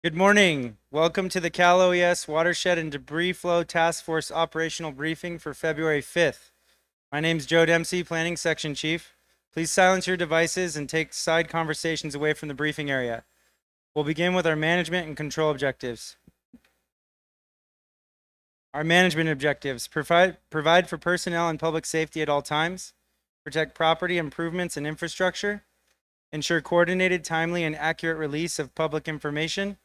Good morning. Welcome to the Cal OES Watershed and Debris Flow Task Force operational briefing for February 5th. My name is Joe Dempsey, Planning Section Chief. Please silence your devices and take side conversations away from the briefing area. We'll begin with our management and control objectives. Our management objectives: provide for personnel and public safety at all times, protect property improvements and infrastructure, ensure coordinated, timely, and accurate release of public information,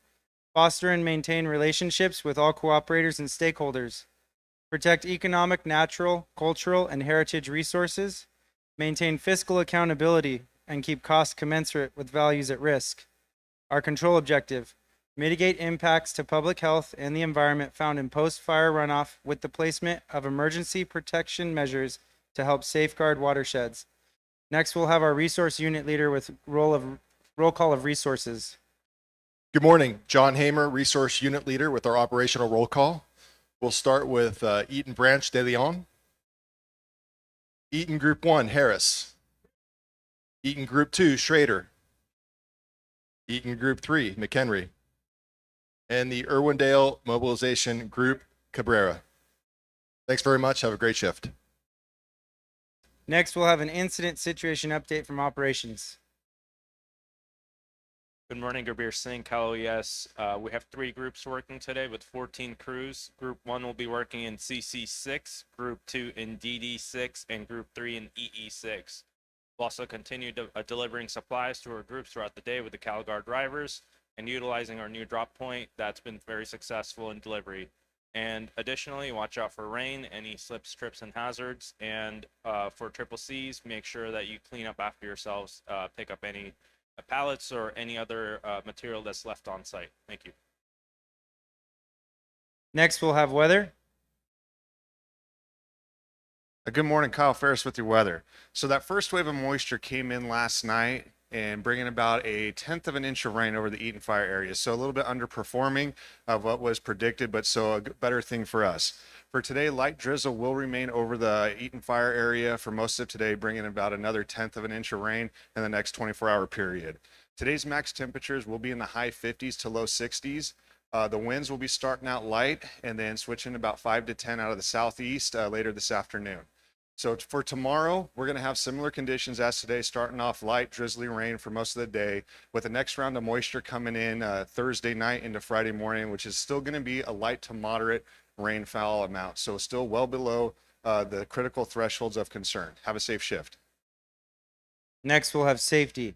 foster and maintain relationships with all cooperators and stakeholders, protect economic, natural, cultural, and heritage resources, maintain fiscal accountability, and keep costs commensurate with values at risk. Our control objective: mitigate impacts to public health and the environment found in post-fire runoff with the placement of emergency protection measures to help safeguard watersheds. Next, we'll have our resource unit leader with roll call of resources. Good morning, John Hamer, Resource Unit Leader with our operational roll call. We'll start with Eaton Branch de Leon, Eaton Group 1, Harris, Eaton Group 2, Schrader, Eaton Group 3, McHenry, and the Irwindale Mobilization Group, Cabrera. Thanks very much. Have a great shift. Next, we'll have an incident situation update from operations. Good morning, Gabir Singh, Cal OES. We have 3 groups working today with 14 crews. Group 1 will be working in CC6, Group 2 in DD6, and Group 3 in EE6. We'll also continue delivering supplies to our groups throughout the day with the CalGuard drivers and utilizing our new drop point that's been very successful in delivery. And additionally, watch out for rain, any slips, trips, and hazards. And for triple C's, make sure that you clean up after yourselves, pick up any pallets or any other material that's left on site. Thank you. Next, we'll have weather. Good morning, Kyle Ferris with your weather. So that first wave of moisture came in last night and bringing about a 1/10 of an inch of rain over the Eaton fire area. So a little bit underperforming of what was predicted, but so a better thing for us. For today, light drizzle will remain over the Eaton fire area for most of today, bringing about another 1/10 of an inch of rain in the next 24-hour period. Today's max temperatures will be in the high 50s to low 60s. The winds will be starting out light and then switching about 5 to 10 out of the southeast later this afternoon. So for tomorrow, we're going to have similar conditions as today, starting off light, drizzly rain for most of the day, with the next round of moisture coming in Thursday night into Friday morning, which is still going to be a light to moderate rainfall amount. So still well below the critical thresholds of concern. Have a safe shift. Next, we'll have safety.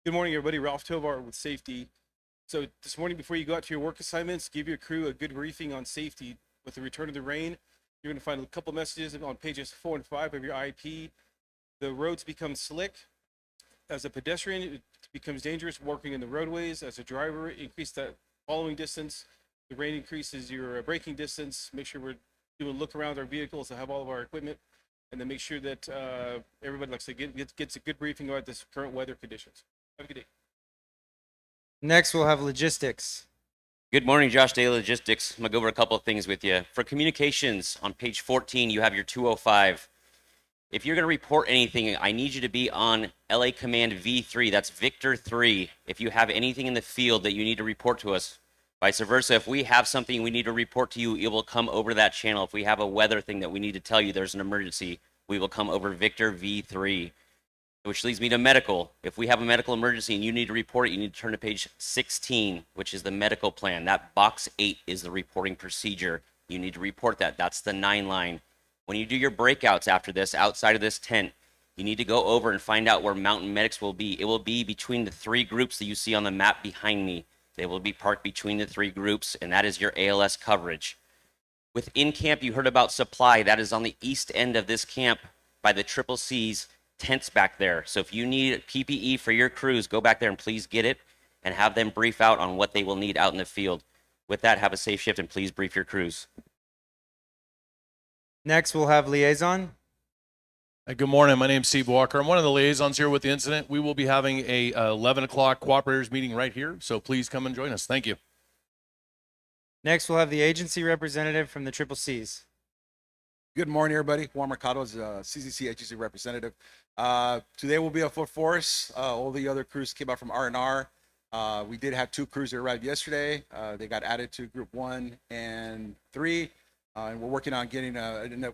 Good morning, everybody. Ralph Tovar with safety. So this morning, before you go out to your work assignments, give your crew a good briefing on safety. With the return of the rain, you're going to find a couple messages on pages 4 and 5 of your IEP. The roads become slick. As a pedestrian, it becomes dangerous walking in the roadways. As a driver, increase that following distance. The rain increases your braking distance. Make sure we're doing look around our vehicles to have all of our equipment, and then make sure that everybody, like I said, gets a good briefing about this current weather conditions. Have a good day. Next, we'll have logistics. Good morning, Josh Daly, Logistics. I'm going to go over a couple of things with you. For communications, on page 14, you have your 205. If you're going to report anything, I need you to be on LA Command V3. That's Victor 3. If you have anything in the field that you need to report to us, vice versa, if we have something we need to report to you, it will come over that channel. If we have a weather thing that we need to tell you there's an emergency, we will come over Victor V3. Which leads me to medical. If we have a medical emergency and you need to report it, you need to turn to page 16, which is the medical plan. That box 8 is the reporting procedure. You need to report that. That's the 9 line. When you do your breakouts after this, outside of this tent, you need to go over and find out where mountain medics will be. It will be between the 3 groups that you see on the map behind me. They will be parked between the 3 groups, and that is your ALS coverage. Within camp, you heard about supply. That is on the east end of this camp by the Triple C's tents back there. So if you need PPE for your crews, go back there and please get it and have them brief out on what they will need out in the field. With that, have a safe shift and please brief your crews. Next, we'll have liaison. Good morning. My name's Steve Walker. I'm one of the liaisons here with the incident. We will be having a 11 o'clock cooperators meeting right here, so please come and join us. Thank you. Next, we'll have the agency representative from the Triple C's. Good morning, everybody. Juan Mercado is CCC agency representative. Today will be a full force. All the other crews came out from R&R. We did have 2 crews that arrived yesterday. They got added to Group 1 and 3, and we're working on getting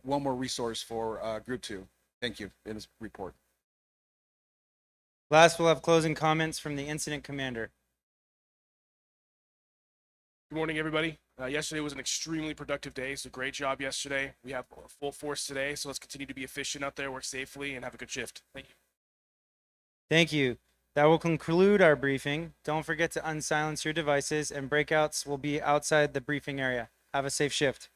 one more resource for Group 2. Thank you. In this report. Last, we'll have closing comments from the incident commander. Good morning, everybody. Yesterday was an extremely productive day, so great job yesterday. We have full force today, so let's continue to be efficient out there, work safely, and have a good shift. Thank you. Thank you. That will conclude our briefing. Don't forget to unsilence your devices, and breakouts will be outside the briefing area. Have a safe shift.